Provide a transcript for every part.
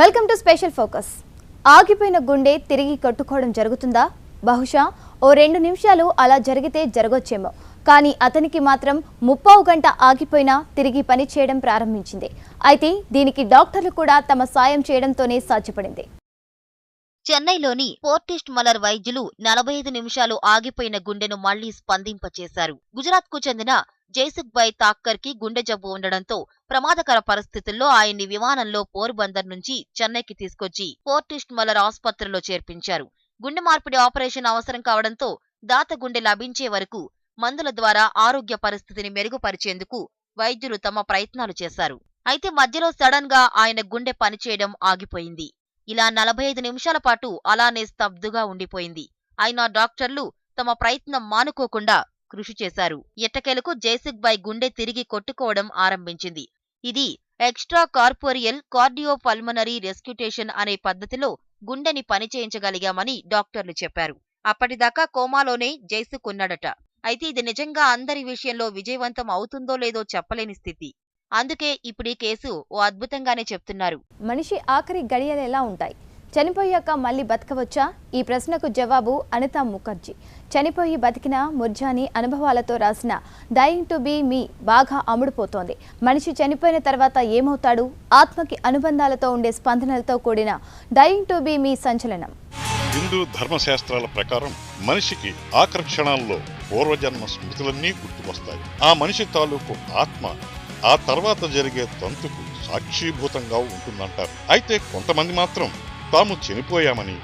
Welcome to special focus. ఆగిపోయిన గుండె తిరిగి కట్టుకోవడం జరుగుతుందా? బహుశా ఓ 2 నిమిషాలు అలా జరిగితే జరగొచ్చేమో. కానీ అతనికి మాత్రం 30 గంట ఆగిపోయినా తిరిగి పని చేయడం ప్రారంభించింది. అయితే దీనికి డాక్టర్లు కూడా తమ సాయం చేయడంతోనే సాధ్యపడింది. చెన్నైలోని ఫోర్టిస్ట్ మలర్ వైద్యులు 45 నిమిషాలు ఆగిపోయిన గుండెను మళ్లీ స్పందింపచేశారు. గుజరాత్కు చెందిన జైసుఖ్భాయ్ తాక్కర్ కి గుండె జబ్బు ఉండడంతో ప్రమాదకర పరిస్థితుల్లో ఆయన్ని విమానంలో పోర్బందర్ నుంచి చెన్నైకి తీసుకొచ్చి ఫోర్టిస్ట్ మలర్ ఆసుపత్రిలో చేర్పించారు. గుండె మార్పిడి ఆపరేషన్ అవసరం కావడంతో దాత గుండె లభించే వరకు మందుల ద్వారా ఆరోగ్య పరిస్థితిని మెరుగుపరిచేందుకు వైద్యులు తమ ప్రయత్నాలు చేశారు. అయితే మధ్యలో సడన్ గా ఆయన గుండె పనిచేయడం ఆగిపోయింది. ఇలా 45 నిమిషాల పాటు అలానే స్తబ్దుగా ఉండిపోయింది. అయినా డాక్టర్లు తమ ప్రయత్నం మానుకోకుండా కృషి చేశారు. ఎట్టకేలకు జైసుఖ్భాయ్ గుండె తిరిగి కొట్టుకోవడం ఆరంభించింది. ఇది ఎక్స్ట్రా కార్పోరియల్ కార్డియోపల్మనరీ రెస్క్యూటేషన్ అనే పద్ధతిలో గుండెని పనిచేయించగలిగామని డాక్టర్లు చెప్పారు. అప్పటిదాకా కోమాలోనే జైసుఖ్ ఉన్నాడట. అయితే ఇది నిజంగా అందరి విషయంలో విజయవంతం అవుతుందో లేదో చెప్పలేని స్థితి. అందుకే ఇప్పుడు ఈ కేసు ఓ అద్భుతంగానే చెప్తున్నారు. మనిషి ఆఖరి గడియలు ఎలా ఉంటాయి? చనిపోయాక మళ్ళీ బతకవచ్చా? ఈ ప్రశ్నకు జవాబు అనితా ముఖర్జీ. చనిపోయి బతికిన ముర్జానీ అనుభవాలతో రాసిన డయింగ్ టు బీ మీ బాగా అమ్ముడుపోతోంది. మనిషి చనిపోయిన తర్వాత ఏమవుతాడు? ఆత్మకి అనుబంధాలతో ఉండే స్పందనలతో కూడిన డయింగ్ టు బీ మీ సంచలనం. హిందూ ధర్మశాస్త్రాల ప్రకారం మనిషికి ఆఖరి క్షణాల్లో పూర్వజన్మ స్మృతులన్నీ గుర్తుకొస్తాయి. ఆ మనిషి తాలూకు ఆత్మ ఆ తర్వాత జరిగే తంతుకు సాక్షిభూతంగా ఉంటుందంటారు. అయితే కొంతమంది మాత్రం తాము చనిపోయామని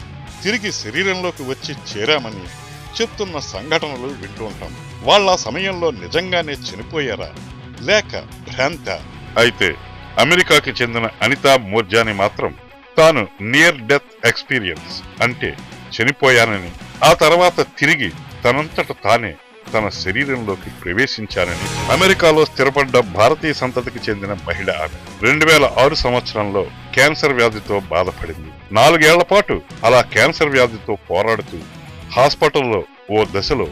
తిరిగి శరీరంలోకి వచ్చి చేరామని చెప్తున్న సంఘటనలు వింటూ ఉంటాం. వాళ్ళ సమయంలో నిజంగానే చనిపోయారా లేక భ్రాంత? అయితే అమెరికాకి చెందిన అనితా మూర్జానీ మాత్రం తాను నియర్ డెత్ ఎక్స్పీరియన్స్ అంటే చనిపోయానని, ఆ తర్వాత తిరిగి తనంతట తానే తన శరీరంలోకి ప్రవేశించానని అమెరికాలో స్థిరపడ్డ భారతీయ సంతతికి చెందిన మహిళ ఆమె. 2006 సంవత్సరంలో క్యాన్సర్ వ్యాధితో బాధపడింది. 4 ఏళ్ల పాటు అలా క్యాన్సర్ వ్యాధితో పోరాడుతూ హాస్పిటల్లో ఓ దశలో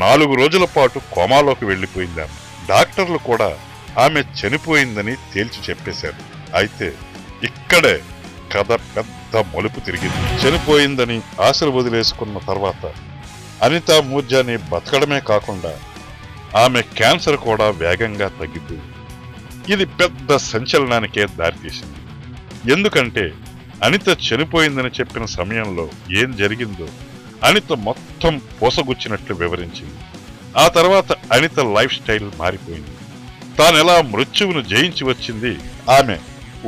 4 రోజుల పాటు కోమాలోకి వెళ్లిపోయింది. డాక్టర్లు కూడా ఆమె చనిపోయిందని తేల్చి చెప్పేశారు. అయితే ఇక్కడే కథ పెద్ద మలుపు తిరిగింది. చనిపోయిందని ఆశలు వదిలేసుకున్న తర్వాత అనితా మూర్జానీ బతకడమే కాకుండా ఆమె క్యాన్సర్ కూడా వేగంగా తగ్గిపోయింది. ఇది పెద్ద సంచలనానికే దారితీసింది. ఎందుకంటే అనిత చనిపోయిందని చెప్పిన సమయంలో ఏం జరిగిందో అనిత మొత్తం పోసగుచ్చినట్లు వివరించింది. ఆ తర్వాత అనిత లైఫ్ స్టైల్ మారిపోయింది. తానెలా మృత్యువును జయించి వచ్చింది ఆమె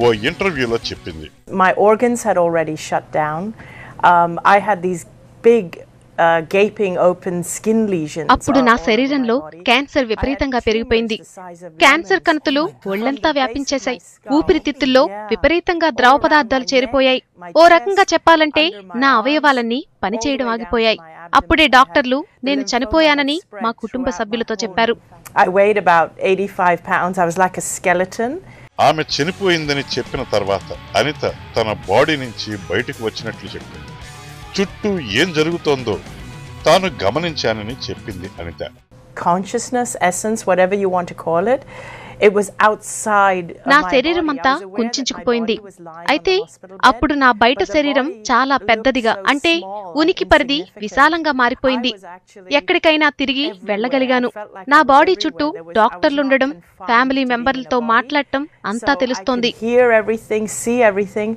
ఓ ఇంటర్వ్యూలో చెప్పింది. My organs had already shut down. I had these big gaping open skin lesions. అప్పుడు నా శరీరంలో క్యాన్సర్ విపరీతంగా పెరిగిపోయింది. క్యాన్సర్ కణుతులు ఒళ్లంతా వ్యాపించేశాయి. ఊపిరితిత్తుల్లో విపరీతంగా ద్రవ పదార్థాలు చేరిపోయాయి. ఓ రకంగా చెప్పాలంటే నా అవయవాలన్నీ పనిచేయడం ఆగిపోయాయి. అప్పుడే డాక్టర్లు నేను చనిపోయానని మా కుటుంబ సభ్యులతో చెప్పారు. I weighed about 85 pounds. I was like a skeleton. ఆమె చనిపోయిందని చెప్పిన తర్వాత అనిత తన బాడీ నుంచి బయటకు వచ్చినట్లు చెప్పింది. చుట్టూ ఏం జరుగుతోందో తాను గమనించానని చెప్పింది Anitha. Consciousness, essence, whatever you want to call it, it was outside. నా శరీరం అంతా కుంచుకుపోయింది. అయితే అప్పుడు నా బయట శరీరం చాలా పెద్దదిగా, అంటే ఉనికి పరిధి విశాలంగా మారిపోయింది. ఎక్కడికైనా తిరిగి వెళ్లగలిగాను. నా బాడీ చుట్టూ డాక్టర్లుండడం, ఫ్యామిలీ మెంబర్లతో మాట్లాడటం అంతా తెలుస్తోంది. Hear everything, see everything,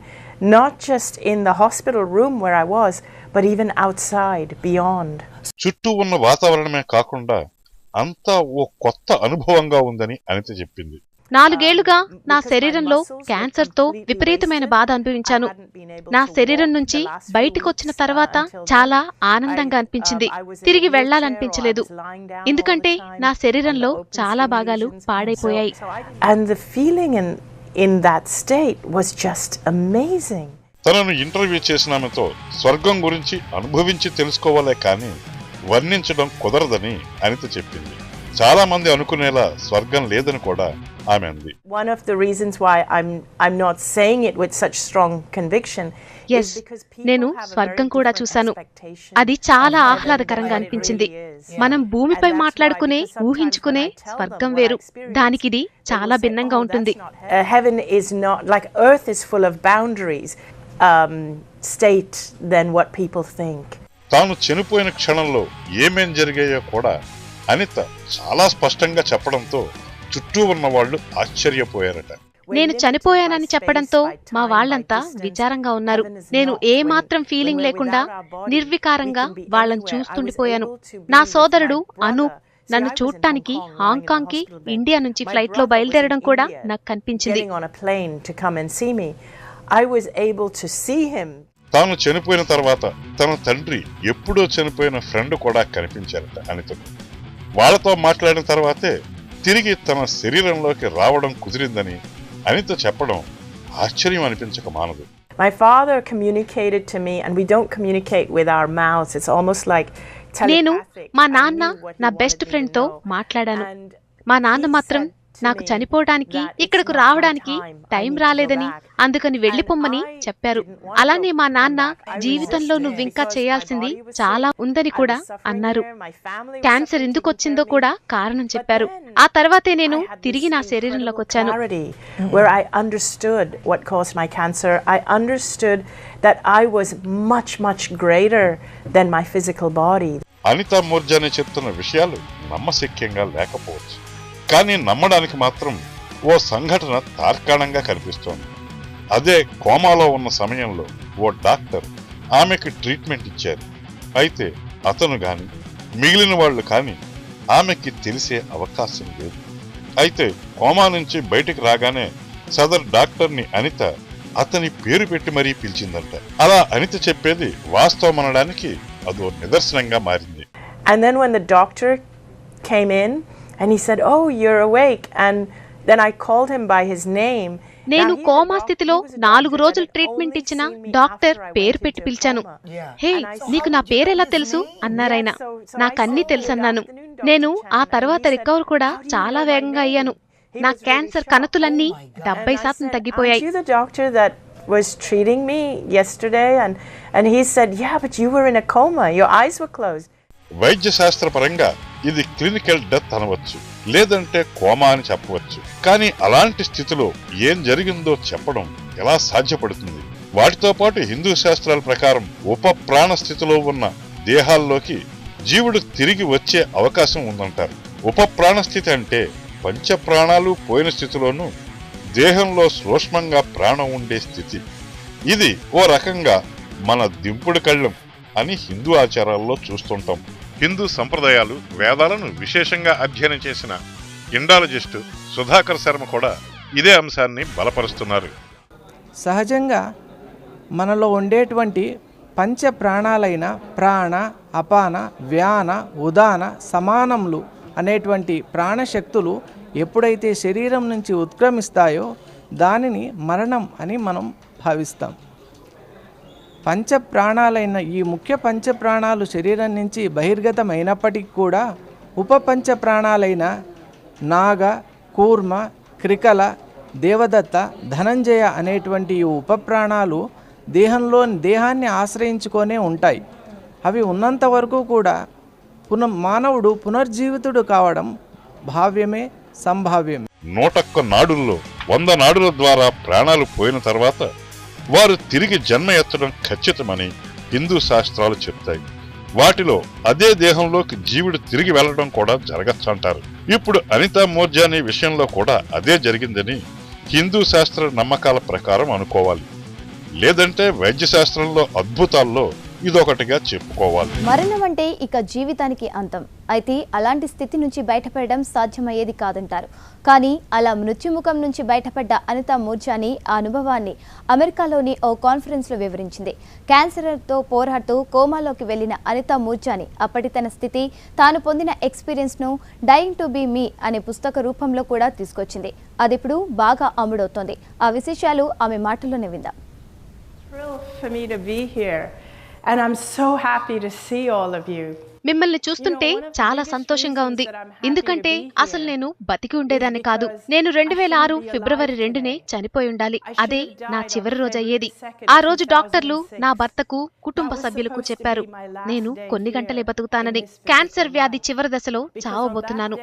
not just in the hospital room where I was, but even outside, beyond. చుట్టూ ఉన్న వాతావరణమే కాకుండా అంతా ఓ కొత్త అనుభవంగా ఉందని అనిత చెప్పింది. 4 ఏళ్లుగా నా శరీరంలో క్యాన్సర్తో విపరీతమైన బాధ అనుభవించాను. నా శరీరం నుంచి బయటికొచ్చిన తర్వాత చాలా ఆనందంగా అనిపించింది. తిరిగి వెళ్లాలనిపించలేదు. ఎందుకంటే నా శరీరంలో చాలా భాగాలు పాడైపోయాయి. And the feeling in that state was just amazing. తనను ఇంటర్వ్యూ చేసినామెతో స్వర్గం గురించి అనుభవించి తెలుసుకోవాలే కానీ వర్ణించడం కుదరదని అనిత చెప్పింది. చాలా మంది అనుకునేలా స్వర్గం లేదని కూడా ఆమె అంది. One of the reasons why I'm not saying it with such strong conviction yes, నేను స్వర్గం కూడా చూశాను. అది చాలా ఆహ్లాదకరంగా అనిపించింది. మనం భూమిపై మాట్లాడుకునే ఊహించుకునే స్వర్గం వేరు, దానికిది చాలా భిన్నంగా ఉంటుంది. Heaven is not like earth is full of boundaries state than what people think. తాను చనిపోయిన క్షణంలో ఏమేం జరిగాయో కూడా అనిత చాలా స్పష్టంగా చెప్పడంతో చుట్టూ ఉన్న వాళ్ళు ఆశ్చర్యపోయారట. నేను చనిపోయానని చెప్పడంతో మా వాళ్లంతా విచారంగా ఉన్నారు. నేను ఏ మాత్రం ఫీలింగ్ లేకుండా నిర్వికారంగా వాళ్ళని చూస్తుండిపోయాను. నా సోదరుడు అనూప్ నన్ను చూడటానికి హాంకాంగ్ కి ఇండియా నుంచి ఫ్లైట్ లో బయలుదేరడం కూడా నాకు కనిపించింది. తాను చనిపోయిన తర్వాత తన తండ్రి ఎప్పుడో చనిపోయిన ఫ్రెండ్ కూడా కనిపించారట అనితకు. వాళ్లతో మాట్లాడిన తర్వాతే తిరిగి తన శరీరంలోకి రావడం కుదిరిందని అనిత చెప్పడం ఆశ్చర్యం అనిపించక మానదు. My father communicated to me and we don't communicate with our mouths. It's almost like telepathic. నేను మా నాన్న నా బెస్ట్ ఫ్రెండ్ తో మాట్లాడాను. మా నాన్న మాత్రం నాకు చనిపోవడానికి ఇక్కడకు రావడానికి టైం రాలేదని, అందుకని వెళ్లిపోమ్మని చెప్పారు. అలానే మా నాన్న జీవితంలో నువ్వింకా చేయాల్సింది చాలా ఉందని కూడా అన్నారు. క్యాన్సర్ ఎందుకు వచ్చిందో కూడా కారణం చెప్పారు. ఆ తర్వాతే నేను తిరిగి నా శరీరంలోకి వచ్చాను. అనితా మూర్జాని చెప్తున్న విషయాలు నమ్మశక్యంగా లేకపోవచ్చు, కానీ నమ్మడానికి మాత్రం ఓ సంఘటన తార్కాణంగా కనిపిస్తోంది. అదే కోమాలో ఉన్న సమయంలో ఓ డాక్టర్ ఆమెకి ట్రీట్మెంట్ ఇచ్చారు. అయితే అతను గాని మిగిలిన వాళ్ళు కానీ ఆమెకి తెలిసే అవకాశం లేదు. అయితే కోమా నుంచి బయటికి రాగానే సదర్ డాక్టర్ని అనిత అతని పేరు పెట్టి మరీ పిలిచిందంట. అలా అనిత చెప్పేది వాస్తవమనడానికి అదో నిదర్శనంగా మారింది. And then when the doctor came in and he said, "Oh, you're awake," and then I called him by his name. నేను కోమా స్థితిలో 4 రోజులు ట్రీట్మెంట్ ఇచ్చిన డాక్టర్ పేరు పెట్టి పిలిచాను. హే, నీకు నా పేరెలా తెలుసు అన్నారాయన. నాకన్నీ తెలుసన్నాను. నేను ఆ తర్వాత రికవర్ కూడా చాలా వేగంగా అయ్యాను. నా క్యాన్సర్ కణతులన్నీ 70% తగ్గిపోయాయి. Was treating me yesterday and he said, "Yeah, but you were in a coma. Your eyes were closed." వైద్య శాస్త్ర పరంగా ఇది క్లినికల్ డెత్ అనవచ్చు, లేదంటే కోమా అని చెప్పవచ్చు. కానీ అలాంటి స్థితిలో ఏం జరిగిందో చెప్పడం ఎలా సాధ్యపడుతుంది? వాటితో పాటు హిందూ శాస్త్రాల ప్రకారం ఉపప్రాణ స్థితిలో ఉన్న దేహాల్లోకి జీవుడు తిరిగి వచ్చే అవకాశం ఉందంటారు. ఉపప్రాణ స్థితి అంటే పంచప్రాణాలు పోయిన స్థితిలోనూ దేహంలో సూక్ష్మంగా ప్రాణం ఉండే స్థితి. ఇది ఓ రకంగా మన దింపుడు కళ్ళం అని హిందూ ఆచారాల్లో చూస్తుంటాం. హిందూ సంప్రదాయాలు వేదాలను విశేషంగా అధ్యయనం చేసిన ఇండాలజిస్టు సుధాకర్ శర్మ కూడా ఇదే అంశాన్ని బలపరుస్తున్నారు. సహజంగా మనలో ఉండేటువంటి పంచ ప్రాణాలైన ప్రాణ, అపాన, వ్యాన, ఉదాన, సమానములు అనేటువంటి ప్రాణశక్తులు ఎప్పుడైతే శరీరం నుంచి ఉత్క్రమిస్తాయో దానిని మరణం అని మనం భావిస్తాం. పంచప్రాణాలైన ఈ ముఖ్య పంచప్రాణాలు శరీరం నుంచి బహిర్గతమైనప్పటికీ కూడా ఉప పంచప్రాణాలైన నాగ, కూర్మ, క్రికల, దేవదత్త, ధనంజయ అనేటువంటి ఈ ఉపప్రాణాలు దేహాన్ని ఆశ్రయించుకొనే ఉంటాయి. అవి ఉన్నంత వరకు కూడా మానవుడు పునర్జీవితుడు కావడం భావ్యమే, సంభావ్యమే. 101 నాడుల్లో 100 నాడుల ద్వారా ప్రాణాలు పోయిన తర్వాత వారు తిరిగి జన్మ ఎత్తడం ఖచ్చితమని హిందూ శాస్త్రాలు చెప్తాయి. వాటిలో అదే దేహంలోకి జీవుడు తిరిగి వెళ్లడం కూడా జరగచ్చంటారు. ఇప్పుడు అనితా మూర్జాని విషయంలో కూడా అదే జరిగిందని హిందూ శాస్త్ర నమ్మకాల ప్రకారం అనుకోవాలి, లేదంటే వైద్య శాస్త్రంలో అద్భుతాల్లో ఇదొకటిగా చెప్పుకోవాలి. మరణం అంటే ఇక జీవితానికి అంతం. అయితే అలాంటి స్థితి నుంచి బయటపడడం సాధ్యమయ్యేది కాదంటారు. కానీ అలా మృత్యుముఖం నుంచి బయటపడ్డ అనితా మూర్జాని ఆ అనుభవాన్ని అమెరికాలోని ఓ కాన్ఫరెన్స్లో వివరించింది. క్యాన్సర్తో పోరాడుతూ కోమాలోకి వెళ్లిన అనితా మూర్జాని అప్పటి తన స్థితి, తాను పొందిన ఎక్స్పీరియన్స్ను డైయింగ్ టు బీ మీ అనే పుస్తక రూపంలో కూడా తీసుకొచ్చింది. అది ఇప్పుడు బాగా అమ్ముడవుతోంది. ఆ విశేషాలు ఆమె మాటల్లోనే విందాం. And I'm so happy to see all of you. మిమ్మల్ని చూస్తుంటే చాలా సంతోషంగా ఉంది. ఎందుకంటే అసలు నేను బతికి ఉండేదాన్ని కాదు. నేను 2006 ఫిబ్రవరి 2నే చనిపోయి ఉండాలి. అదే నా చివరి రోజు అయ్యేది. ఆ రోజు డాక్టర్లు నా భర్తకు, కుటుంబ సభ్యులకు చెప్పారు నేను కొన్ని గంటలే బతుకుతానని. క్యాన్సర్ వ్యాధి చివరి దశలో చావబోతున్నాను.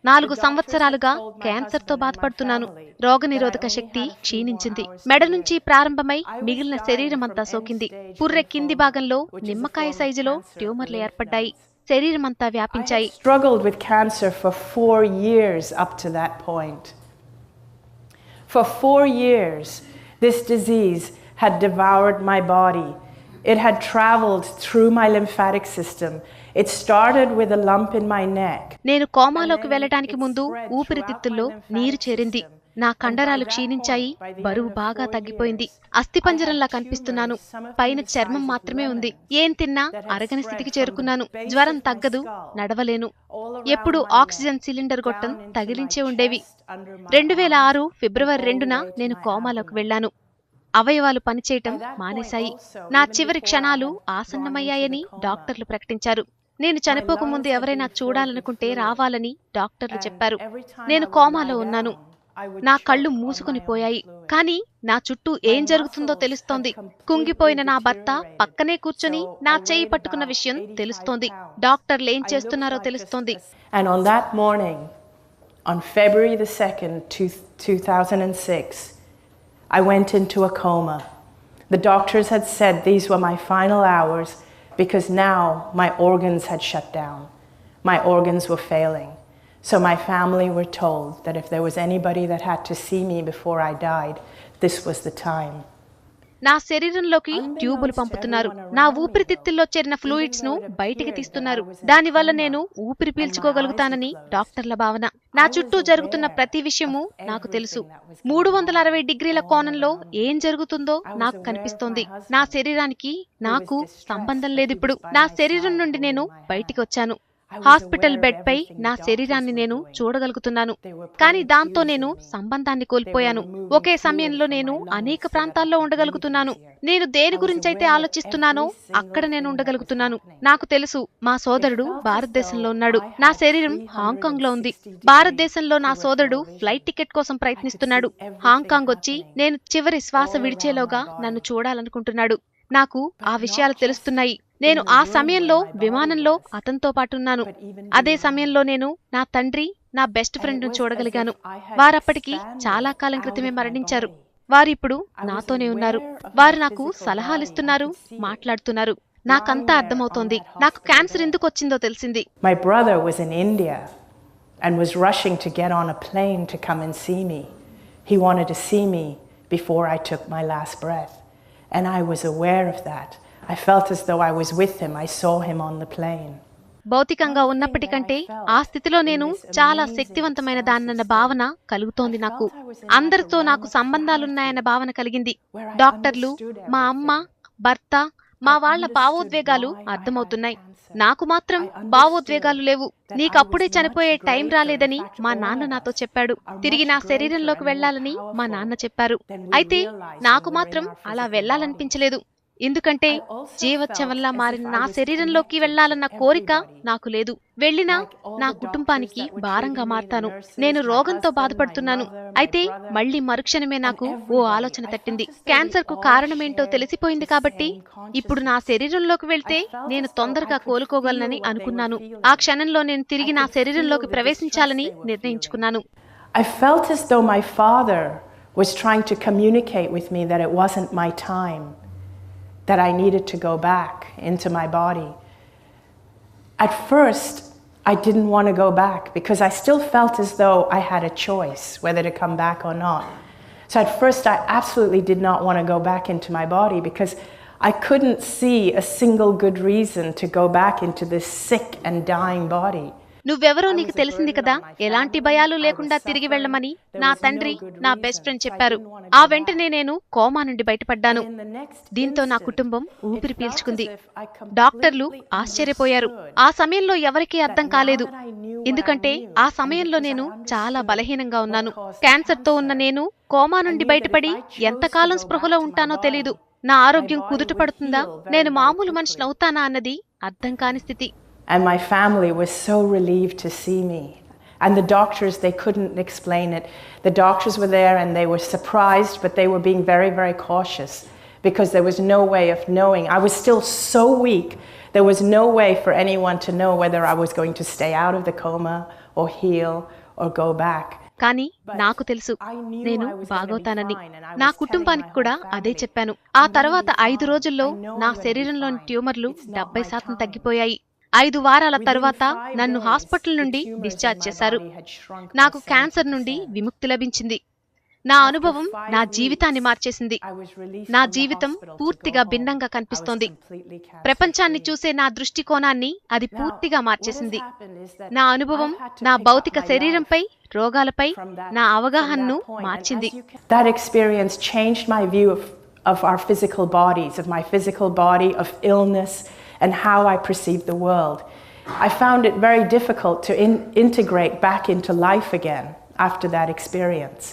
4 సంవత్సరాలుగా క్యాన్సర్ తో బాధపడుతున్నాను. రోగనిరోధక శక్తి క్షీణించింది. మెడ నుంచి ప్రారంభమై మిగిలిన శరీరమంతా సోకింది. పుర్రె కింది భాగంలో నిమ్మకాయ సైజులో ట్యూమర్లు ఏర్పడ్డాయి. శరీరమంతా వ్యాపించాయి. Struggled with cancer for 4 years up to that point. For 4 years, this disease had devoured my body. It had traveled through my lymphatic system. It started with a lump in my neck. నేను కోమాలోకి వెళ్ళడానికి ముందు ఊపిరితిత్తుల్లో నీరు చేరింది. నా కండరాలు క్షీణించాయి. బరువు బాగా తగ్గిపోయింది. అస్థిపంజరంలా కనిపిస్తున్నాను. పైన చర్మం మాత్రమే ఉంది. ఏం తిన్నా అరగని స్థితికి చేరుకున్నాను. జ్వరం తగ్గదు, నడవలేను. ఎప్పుడు ఆక్సిజన్ సిలిండర్ గొట్టం తగిలించే ఉండేవి. 2006 ఫిబ్రవరి 2న నేను కోమాలోకి వెళ్లాను. అవయవాలు పనిచేయటం మానేశాయి. నా చివరి క్షణాలు ఆసన్నమయ్యాయని డాక్టర్లు ప్రకటించారు. నేను చనిపోకముందు ఎవరైనా చూడాలనుకుంటే రావాలని డాక్టర్లు చెప్పారు. నేను కోమాలో ఉన్నాను. నా కళ్ళు మూసుకుని పోయాయి. కానీ నా చుట్టూ ఏం జరుగుతుందో తెలుస్తోంది. కుంగిపోయిన నా భర్త పక్కనే కూర్చొని నా చెయ్యి పట్టుకున్న విషయం తెలుస్తోంది. డాక్టర్లు ఏం చేస్తున్నారో తెలుస్తోంది. And on that morning, on February the 2nd, 2006, I went into a coma. The doctors had said these were my final hours because now my organs had shut down. My organs were failing. So my family were told that if there was anybody that had to see me before I died, this was the time. నా శరీరంలోకి ట్యూబులు పంపుతున్నారు. నా ఊపిరితిత్తుల్లో చేరిన fluids ను బయటికి తీస్తున్నారు. దానివల్ల నేను ఊపిరి పీల్చుకోగలుగుతానని డాక్టర్ల భావన. నా చుట్టూ జరుగుతున్న ప్రతి విషయము నాకు తెలుసు. 360 డిగ్రీల కోణంలో ఏం జరుగుతుందో నాకు కనిపిస్తోంది. నా శరీరానికి నాకు సంబంధం లేదిప్పుడు. నా శరీరం నుండి నేను బయటికి వచ్చాను. హాస్పిటల్ బెడ్ పై నా శరీరాన్ని నేను చూడగలుగుతున్నాను. కానీ దాంతో నేను సంబంధాన్ని కోల్పోయాను. ఒకే సమయంలో నేను అనేక ప్రాంతాల్లో ఉండగలుగుతున్నాను. నేను దేని గురించైతే ఆలోచిస్తున్నానో అక్కడ నేను ఉండగలుగుతున్నాను. నాకు తెలుసు మా సోదరుడు భారతదేశంలో ఉన్నాడు. నా శరీరం హాంకాంగ్ లో ఉంది. భారతదేశంలో నా సోదరుడు ఫ్లైట్ టికెట్ కోసం ప్రయత్నిస్తున్నాడు. హాంకాంగ్ వచ్చి నేను చివరి శ్వాస విడిచేలోగా నన్ను చూడాలనుకుంటున్నాడు. నాకు ఆ విషయాలు తెలుస్తున్నాయి. నేను ఆ సమయంలో విమానంలో అతనితో పాటున్నాను. అదే సమయంలో నేను నా తండ్రి, నా బెస్ట్ ఫ్రెండ్ ను చూడగలిగాను. వారప్పటికి చాలా కాలం క్రితమే మరణించారు. వారిప్పుడు నాతోనే ఉన్నారు. వారు నాకు సలహాలిస్తున్నారు, మాట్లాడుతున్నారు. నాకంతా అర్థమవుతోంది. నాకు క్యాన్సర్ ఎందుకు వచ్చిందో తెలిసింది. My brother was in India and was rushing to get on a plane to come and see me. He wanted to see me before I took my last breath. And I was aware of that. I felt as though I was with him. I saw him on the plane. భౌతికంగా ఉన్నప్పటికంటే ఆ స్థితిలో నేను చాలా శక్తివంతమైన దాన్నన్న భావన కలుగుతోంది నాకు. అందరితో నాకు సంబంధాలున్నాయన్న భావన కలిగింది. డాక్టర్లు, మా అమ్మ, భర్త, మా వాళ్ల భావోద్వేగాలు అర్థమవుతున్నాయి. నాకు మాత్రం భావోద్వేగాలు లేవు. నీకప్పుడే చనిపోయే టైం రాలేదని మా నాన్న నాతో చెప్పాడు. తిరిగి నా శరీరంలోకి వెళ్లాలని మా నాన్న చెప్పారు. అయితే నాకు మాత్రం అలా వెళ్లాలనిపించలేదు. ఎందుకంటే జీవోత్సవంలా మారిన నా శరీరంలోకి వెళ్లాలన్న కోరిక నాకు లేదు. వెళ్లినా నా కుటుంబానికి భారంగా మారతాను. నేను రోగంతో బాధపడుతున్నాను. అయితే మళ్లీ మరుక్షణమే నాకు ఓ ఆలోచన తట్టింది. క్యాన్సర్ కు కారణమేంటో తెలిసిపోయింది కాబట్టి ఇప్పుడు నా శరీరంలోకి వెళ్తే నేను తొందరగా కోలుకోగలనని అనుకున్నాను. ఆ క్షణంలో నేను తిరిగి నా శరీరంలోకి ప్రవేశించాలని నిర్ణయించుకున్నాను. I felt as though my father was trying to communicate with me that it wasn't my time, that I needed to go back into my body. At first, I didn't want to go back because I still felt as though I had a choice whether to come back or not. So at first, I absolutely did not want to go back into my body because I couldn't see a single good reason to go back into this sick and dying body. నువ్వెవరో నీకు తెలిసింది కదా. ఎలాంటి భయాలు లేకుండా తిరిగి వెళ్లమని నా తండ్రి, నా బెస్ట్ ఫ్రెండ్ చెప్పారు. ఆ వెంటనే నేను కోమా నుండి బయటపడ్డాను. దీంతో నా కుటుంబం ఊపిరి పీల్చుకుంది. డాక్టర్లు ఆశ్చర్యపోయారు. ఆ సమయంలో ఎవరికీ అర్థం కాలేదు. ఎందుకంటే ఆ సమయంలో నేను చాలా బలహీనంగా ఉన్నాను. క్యాన్సర్ తో ఉన్న నేను కోమా నుండి బయటపడి ఎంతకాలం స్పృహలో ఉంటానో తెలీదు. నా ఆరోగ్యం కుదుట పడుతుందా, నేను మామూలు మనిషినవుతానా అన్నది అర్థం కాని స్థితి. And my family was so relieved to see me. And the doctors, they couldn't explain it. The doctors were there and they were surprised, but they were being very, very cautious because there was no way of knowing. I was still so weak. There was no way for anyone to know whether I was going to stay out of the coma or heal or go back. కానీ నాకు తెలుసు నేను బాగవుతానని. నా కుటుంబానికి కూడా అదే చెప్పాను. ఆ తర్వాత 5 రోజుల్లో నా శరీరంలోని ట్యూమర్లు 70% తగ్గిపోయాయి. 5 వారాల తర్వాత నన్ను హాస్పిటల్ నుండి డిశ్చార్జ్ చేశారు. నాకు క్యాన్సర్ నుండి విముక్తి లభించింది. నా అనుభవం నా జీవితాన్ని మార్చేసింది. నా జీవితం పూర్తిగా భిన్నంగా కనిపిస్తోంది. ప్రపంచాన్ని చూసే నా దృష్టికోణాన్ని అది పూర్తిగా మార్చేసింది. నా అనుభవం నా భౌతిక శరీరంపై, రోగాలపై నా అవగాహనను మార్చింది. That experience changed my view of our physical bodies, of my physical body, of illness, and how I perceive the world. I found it very difficult to integrate back into life again after that experience.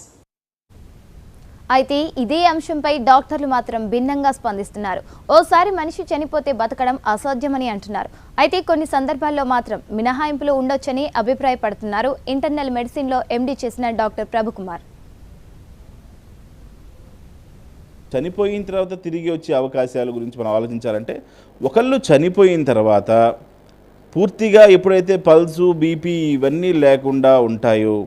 అయితే ఇదే అంశంపై డాక్టర్లు మాత్రం భిన్నంగా స్పందిస్తున్నారు. ఓసారి మనిషి చనిపోతే బతకడం అసాధ్యమని అంటున్నారు. అయితే కొన్ని సందర్భాల్లో మాత్రం మినహాయింపులు ఉండొచ్చని అభిప్రాయపడుతున్నారు ఇంటర్నల్ మెడిసిన్లో ఎండి చేసిన డాక్టర్ ప్రభుకుమార్. చనిపోయిన తర్వాత తిరిగి వచ్చే అవకాశాల గురించి మనం ఆలోచించాలంటే, ఒకళ్ళు చనిపోయిన తర్వాత పూర్తిగా ఎప్పుడైతే పల్సు, బీపీ ఇవన్నీ లేకుండా ఉంటాయో,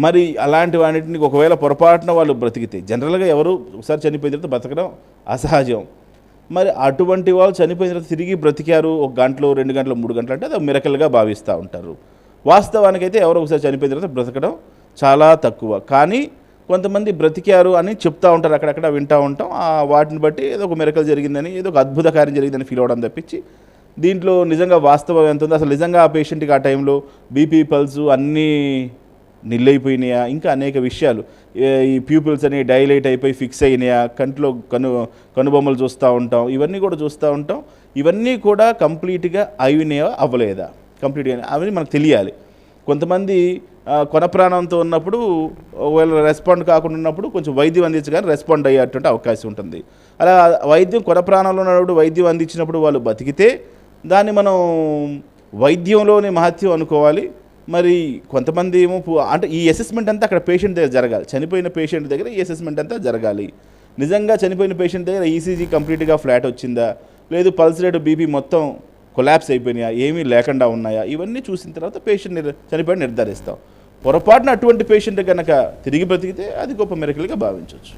మరి అలాంటి వాటిని ఒకవేళ పొరపాటున వాళ్ళు బ్రతికితే, జనరల్గా ఎవరు ఒకసారి చనిపోయిన తర్వాత బ్రతకడం అసహజం. మరి అటువంటి వాళ్ళు చనిపోయిన తర్వాత తిరిగి బ్రతికారు 1 గంటలో, 2 గంటలు, 3 గంటలు అంటే అది మిరకల్గా భావిస్తూ ఉంటారు. వాస్తవానికైతే ఎవరో ఒకసారి చనిపోయిన తర్వాత బ్రతకడం చాలా తక్కువ. కానీ కొంతమంది బ్రతికారు అని చెప్తూ ఉంటారు, అక్కడక్కడ వింటూ ఉంటాం. వాటిని బట్టి ఏదో ఒక మిరకల్ జరిగిందని, ఏదో ఒక అద్భుత కార్యం జరిగిందని ఫీల్ అవ్వడం తప్పించి దీంట్లో నిజంగా వాస్తవం ఎంత ఉందో, అసలు నిజంగా ఆ పేషెంట్కి ఆ టైంలో బీపీ, పల్సు అన్నీ నిల్లైపోయినాయా, ఇంకా అనేక విషయాలు, ఈ ప్యూపిల్స్ అని డైలైట్ అయిపోయి ఫిక్స్ అయినాయా, కంట్లో కనుబొమ్మలు చూస్తూ ఉంటాం, ఇవన్నీ కూడా చూస్తూ ఉంటాం. ఇవన్నీ కూడా కంప్లీట్గా అయినాయా అవ్వలేదా, కంప్లీట్గా అవన్నీ మనకు తెలియాలి. కొంతమంది కొన ప్రాణంతో ఉన్నప్పుడు ఒకవేళ రెస్పాండ్ కాకుండా ఉన్నప్పుడు కొంచెం వైద్యం అందించగానే రెస్పాండ్ అయ్యేటువంటి అవకాశం ఉంటుంది. అలా వైద్యం కొన ప్రాణంలో ఉన్నప్పుడు వైద్యం అందించినప్పుడు వాళ్ళు బతికితే దాన్ని మనం వైద్యంలోని మహత్యం అనుకోవాలి. మరి కొంతమంది ఏమో అంటే ఈ అసెస్మెంట్ అంతా అక్కడ పేషెంట్ దగ్గర జరగాలి. చనిపోయిన పేషెంట్ దగ్గర ఈ అసెస్మెంట్ అంతా జరగాలి. నిజంగా చనిపోయిన పేషెంట్ దగ్గర ఈసీజీ కంప్లీట్గా ఫ్లాట్ వచ్చిందా, లేదు పల్స్ రేటు, బీపీ మొత్తం కొలాప్స్ అయిపోయినాయా, ఏమీ లేకుండా ఉన్నాయా, ఇవన్నీ చూసిన తర్వాత పేషెంట్ చనిపోయి నిర్ధారిస్తాం. పొరపాటున అటువంటి పేషెంట్ కనుక తిరిగి బ్రతికితే అది గొప్ప మిరకల్గా భావించవచ్చు.